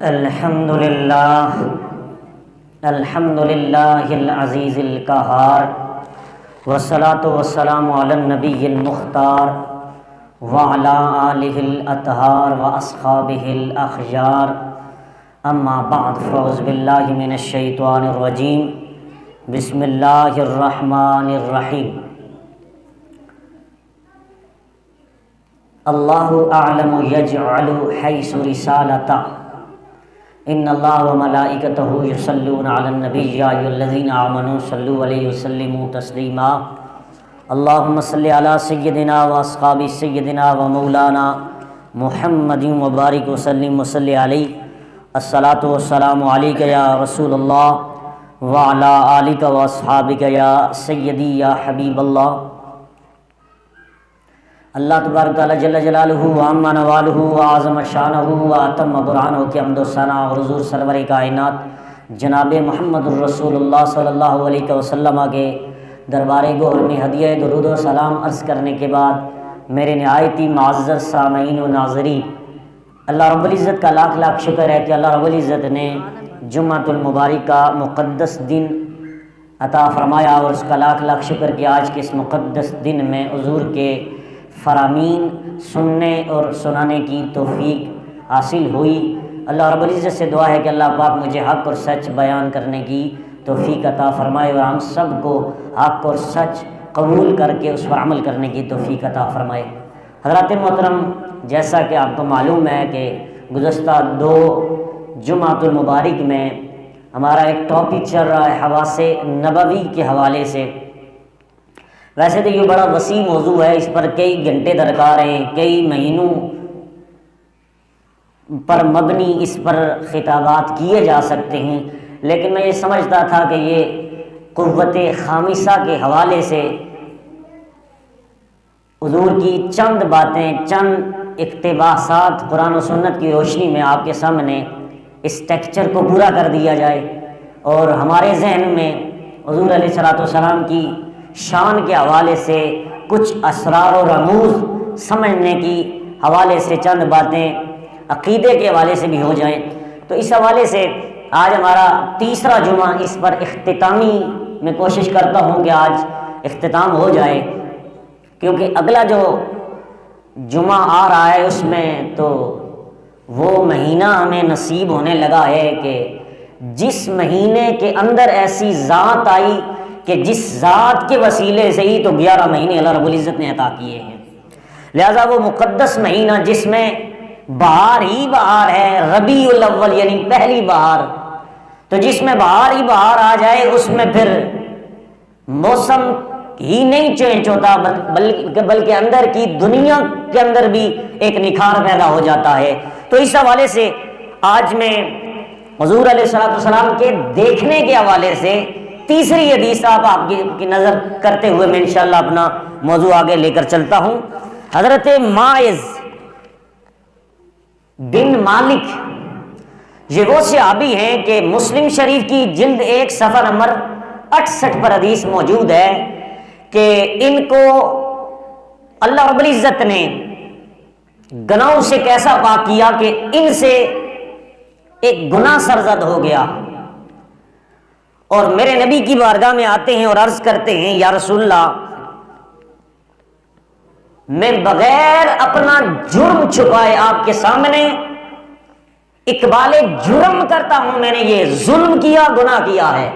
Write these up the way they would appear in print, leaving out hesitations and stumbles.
الحمد للہ العزیز القہار والصلاة والسلام علی النبی المختار وعلی آلہ الاطہار واصحابہ الاخیار اما بعد فاعوذ باللہ من الشیطان الرجیم بسم اللہ الرحمن الرحیم اللہ اعلم یجعل حیث رسالتہ ان اللہ وملائکتہ یصلون علی النبی یا ایھا الذین آمنوا صلوا علیہ وسلموا تسلیما اللہم صلی علی سیدنا و اصحاب سیدنا و مولانا محمد وبارک وسلم وصلی علیہ الصلاۃ والسلام علیک یا رسول اللہ وعلی آلک و اصحابک یا سیدی یا حبیب اللہ۔ اللہ تبارک تعالیٰ جل جلالہ وعم نوالہ وعظم شانہ واتم برہانہ کی حمد و ثنا اور حضور سرور کائنات جناب محمد الرسول اللہ صلی اللہ علیہ وسلم کے دربار گور میں ہدیہ درود و سلام عرض کرنے کے بعد میرے نہایت ہی معزز سامعین و ناظرین، اللہ رب العزت کا لاکھ لاکھ شکر ہے کہ اللہ رب العزت نے جمعۃ المبارک کا مقدس دن عطا فرمایا، اور اس کا لاکھ لاکھ شکر کہ آج کے اس مقدس دن میں حضور کے فرامین سننے اور سنانے کی توفیق حاصل ہوئی۔ اللہ رب العزت سے دعا ہے کہ اللہ پاک مجھے حق اور سچ بیان کرنے کی توفیق عطا فرمائے، اور ہم سب کو حق اور سچ قبول کر کے اس پر عمل کرنے کی توفیق عطا فرمائے۔ حضرات محترم، جیسا کہ آپ کو معلوم ہے کہ گزشتہ 2 جمعۃ المبارک میں ہمارا ایک ٹاپک چل رہا ہے حواس نبوی کے حوالے سے۔ ویسے تو یہ بڑا وسیع موضوع ہے، اس پر کئی گھنٹے درکار ہیں، کئی مہینوں پر مبنی اس پر خطابات کیے جا سکتے ہیں، لیکن میں یہ سمجھتا تھا کہ یہ قوت خامسہ کے حوالے سے حضور کی چند باتیں، چند اقتباسات قرآن و سنت کی روشنی میں آپ کے سامنے اس ٹیکسچر کو پورا کر دیا جائے، اور ہمارے ذہن میں حضور علیہ الصلوۃ والسلام کی شان کے حوالے سے کچھ اسرار و رموز سمجھنے کی حوالے سے چند باتیں عقیدے کے حوالے سے بھی ہو جائیں۔ تو اس حوالے سے آج ہمارا تیسرا جمعہ، اس پر اختتامی میں کوشش کرتا ہوں کہ آج اختتام ہو جائے، کیونکہ اگلا جو جمعہ آ رہا ہے اس میں تو وہ مہینہ ہمیں نصیب ہونے لگا ہے کہ جس مہینے کے اندر ایسی ذات آئی کہ جس ذات کے وسیلے سے ہی تو 11 مہینے اللہ رب العزت نے عطا کیے ہیں، لہذا وہ مقدس مہینہ جس میں بہار ہی بہار ہے، ربیع الاول یعنی پہلی بہار، تو جس میں بہار ہی بہار آ جائے اس میں پھر موسم ہی نہیں چینج ہوتا، بلکہ اندر کی دنیا کے اندر بھی ایک نکھار پیدا ہو جاتا ہے۔ تو اس حوالے سے آج میں حضور علیہ الصلوۃ والسلام کے دیکھنے کے حوالے سے تیسری حدیث آپ کی نظر کرتے ہوئے میں انشاءاللہ اپنا موضوع آگے لے کر چلتا ہوں۔ حضرت ماعز بن مالک یہ وہ صحابی ہیں کہ مسلم شریف کی جلد 1 صفحہ نمبر 68 پر حدیث موجود ہے کہ ان کو اللہ رب العزت نے گناہوں سے کیسا پاک کیا کہ ان سے ایک گناہ سرزد ہو گیا، اور میرے نبی کی بارگاہ میں آتے ہیں اور عرض کرتے ہیں یا رسول اللہ، میں بغیر اپنا جرم چھپائے آپ کے سامنے اقبال جرم کرتا ہوں، میں نے یہ ظلم کیا، گناہ کیا ہے،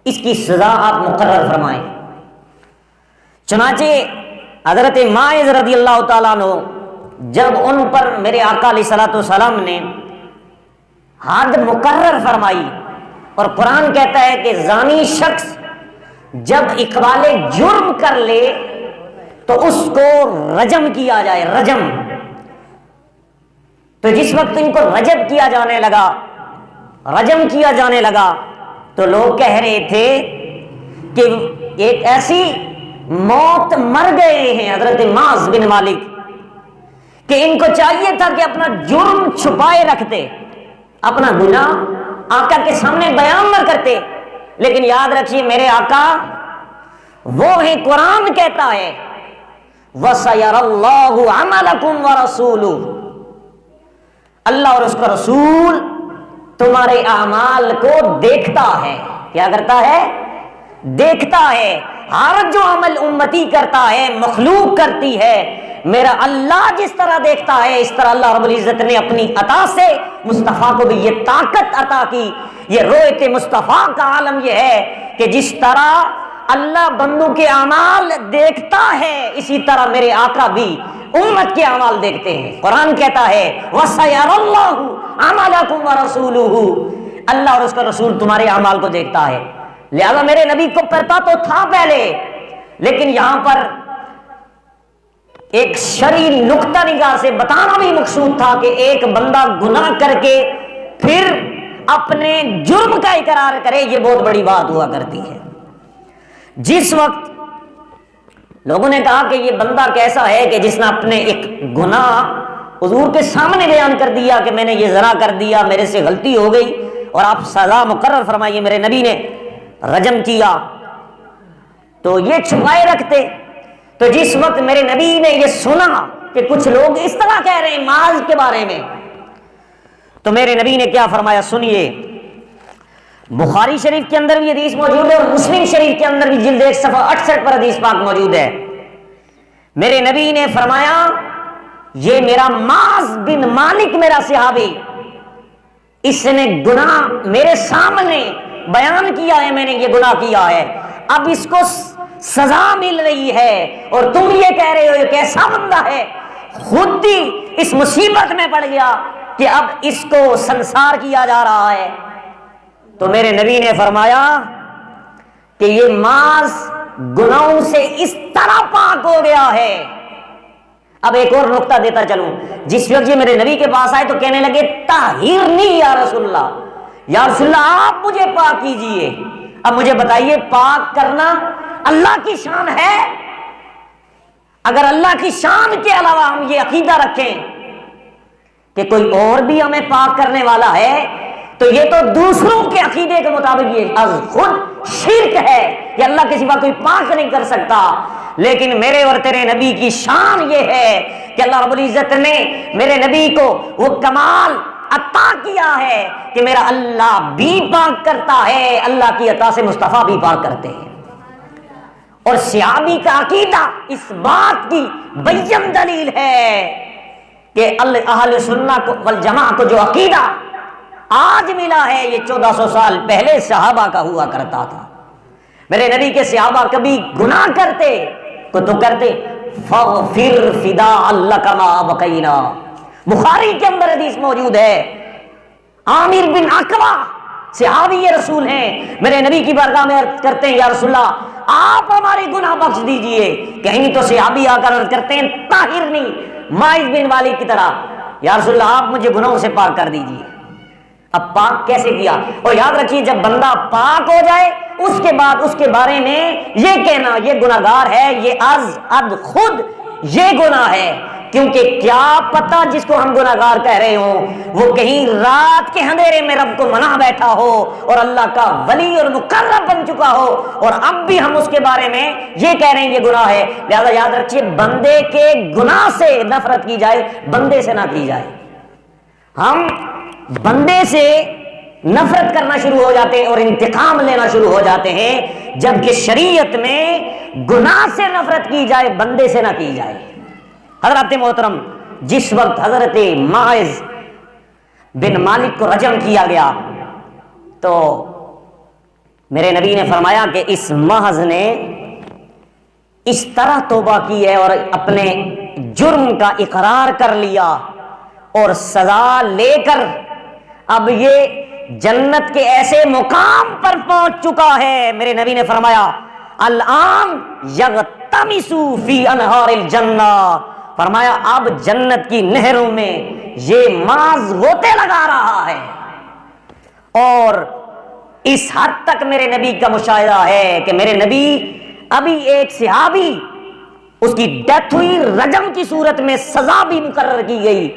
اس کی سزا آپ مقرر فرمائیں۔ چنانچہ حضرت ماعز رضی اللہ تعالیٰ عنہ جب ان پر میرے آقا علیہ الصلوۃ والسلام نے حد مقرر فرمائی، اور قرآن کہتا ہے کہ زانی شخص جب اقبال جرم کر لے تو اس کو رجم کیا جائے، رجم۔ تو جس وقت ان کو رجم کیا جانے لگا تو لوگ کہہ رہے تھے کہ ایک ایسی موت مر گئے ہیں حضرت معاذ بن مالک کہ ان کو چاہیے تھا کہ اپنا جرم چھپائے رکھتے، اپنا گناہ آقا کے سامنے بیان نہ کرتے، لیکن یاد رکھیے میرے آقا وہ ہیں، قرآن کہتا ہے وَسَيَرَى اللَّهُ عَمَلَكُمْ وَرَسُولُهُ، اللہ اور اس کا رسول تمہارے اعمال کو دیکھتا ہے. کیا کرتا ہے؟ دیکھتا ہے. ہر جو عمل امتی کرتا ہے، مخلوق کرتی ہے، میرا اللہ جس طرح دیکھتا ہے، اس طرح اللہ رب العزت نے اپنی عطا سے مصطفیٰ کو بھی یہ طاقت عطا کی. یہ رویت مصطفیٰ کا عالم یہ ہے کہ جس طرح اللہ بندوں کے اعمال دیکھتا ہے، اسی طرح میرے آقا بھی امت کے اعمال دیکھتے ہیں. قرآن کہتا ہے وَسَيَرَى اللَّهُ عَمَلَكُمْ وَرَسُولُهُ، اللہ اور اس کا رسول تمہارے اعمال کو دیکھتا ہے. لہذا میرے نبی کو پتا تو تھا پہلے، لیکن یہاں پر ایک شرعی نقطہ نگاہ سے بتانا بھی مقصود تھا کہ ایک بندہ گناہ کر کے پھر اپنے جرم کا اقرار کرے، یہ بہت بڑی بات ہوا کرتی ہے. جس وقت لوگوں نے کہا کہ یہ بندہ کیسا ہے کہ جس نے اپنے ایک گناہ حضور کے سامنے بیان کر دیا کہ میں نے یہ زنا کر دیا، میرے سے غلطی ہو گئی اور آپ سزا مقرر فرمائیے، میرے نبی نے رجم کیا، تو یہ چھپائے رکھتے. تو جس وقت میرے نبی نے یہ سنا کہ کچھ لوگ اس طرح کہہ رہے ہیں معاذ کے بارے میں، تو میرے نبی نے کیا فرمایا سنیے. بخاری شریف کے اندر بھی حدیث موجود ہے اور مسلم شریف کے اندر بھی جلد 1 صفحہ 68 پر حدیث پاک موجود ہے. میرے نبی نے فرمایا یہ میرا معاذ بن مالک میرا صحابی، اس نے گناہ میرے سامنے بیان کیا ہے، میں نے یہ گناہ کیا ہے، اب اس کو سزا مل رہی ہے اور تم یہ کہہ رہے ہو یہ کیسا بندہ ہے، خود ہی اس مصیبت میں پڑ گیا کہ اب اس کو سنسار کیا جا رہا ہے. تو میرے نبی نے فرمایا کہ یہ معاذ گناہوں سے اس طرح پاک ہو گیا ہے. اب ایک اور نقطہ دیتا چلوں. جس وقت یہ میرے نبی کے پاس آئے تو کہنے لگے طاہرنی یا رسول اللہ، یا رسول اللہ آپ مجھے پاک کیجئے. اب مجھے بتائیے پاک کرنا اللہ کی شان ہے؟ اگر اللہ کی شان کے علاوہ ہم یہ عقیدہ رکھیں کہ کوئی اور بھی ہمیں پاک کرنے والا ہے تو یہ تو دوسروں کے عقیدے کے مطابق یہ از خود شرک ہے کہ اللہ کے سوا کوئی پاک نہیں کر سکتا. لیکن میرے اور تیرے نبی کی شان یہ ہے کہ اللہ رب العزت نے میرے نبی کو وہ کمال عطا کیا ہے کہ میرا اللہ بھی پاک کرتا ہے، اللہ کی عطا سے مصطفیٰ بھی پاک کرتے ہیں. اور صحابی کا عقیدہ اس بات کی بین دلیل ہے کہ اہل سنت والجماعت کو جو عقیدہ آج ملا ہے یہ 1400 سال پہلے صحابہ کا ہوا کرتا تھا. میرے نبی کے صحابہ کبھی گناہ کرتے تو کرتے فاغفر فدا اللہ کما بقینا. بخاری کے اندر حدیث موجود ہے، عامر بن عقبہ صحابی رسول ہیں، میرے نبی کی بارگاہ میں عرض کرتے ہیں یا رسول اللہ آپ ہمارے گناہ بخش دیجئے. کہیں تو صحابی آ کر عرض کرتے ہیں طاہر نہیں ماعز بن والد کی طرح، یا رسول اللہ آپ مجھے گناہوں سے پاک کر دیجئے. اب پاک کیسے کیا؟ اور یاد رکھیے جب بندہ پاک ہو جائے اس کے بعد اس کے بارے میں یہ کہنا یہ گناہگار ہے، یہ از خود یہ گناہ ہے. کیونکہ کیا پتا جس کو ہم گناہگار کہہ رہے ہوں وہ کہیں رات کے اندھیرے میں رب کو منا بیٹھا ہو اور اللہ کا ولی اور مقرب بن چکا ہو، اور اب بھی ہم اس کے بارے میں یہ کہہ رہے ہیں یہ گناہ ہے. لہذا یاد رکھیے بندے کے گناہ سے نفرت کی جائے، بندے سے نہ کی جائے. ہم بندے سے نفرت کرنا شروع ہو جاتے ہیں اور انتقام لینا شروع ہو جاتے ہیں، جبکہ شریعت میں گناہ سے نفرت کی جائے، بندے سے نہ کی جائے. حضرات محترم، جس وقت حضرت معاذ بن مالک کو رجم کیا گیا تو میرے نبی نے فرمایا کہ اس محض نے اس طرح توبہ کی ہے اور اپنے جرم کا اقرار کر لیا اور سزا لے کر اب یہ جنت کے ایسے مقام پر پہنچ چکا ہے. میرے نبی نے فرمایا الآن یغتمسو فی انہار الجنہ، فرمایا اب جنت کی نہروں میں یہ معاذ غوطے لگا رہا ہے. اور اس حد تک میرے نبی کا مشاہدہ ہے کہ میرے نبی ابھی ایک صحابی اس کی ڈیتھ ہوئی، رجم کی صورت میں سزا بھی مقرر کی گئی،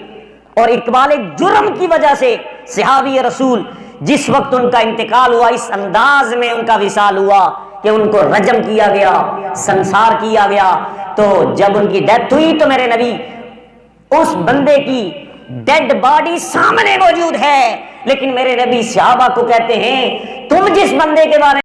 اور اقبال جرم کی وجہ سے صحابی رسول جس وقت ان کا انتقال ہوا اس انداز میں ان کا وصال ہوا کہ ان کو رجم کیا گیا، سنسار کیا گیا. تو جب ان کی ڈیتھ ہوئی تو میرے نبی اس بندے کی ڈیڈ باڈی سامنے موجود ہے، لیکن میرے نبی صحابہ کو کہتے ہیں تم جس بندے کے بارے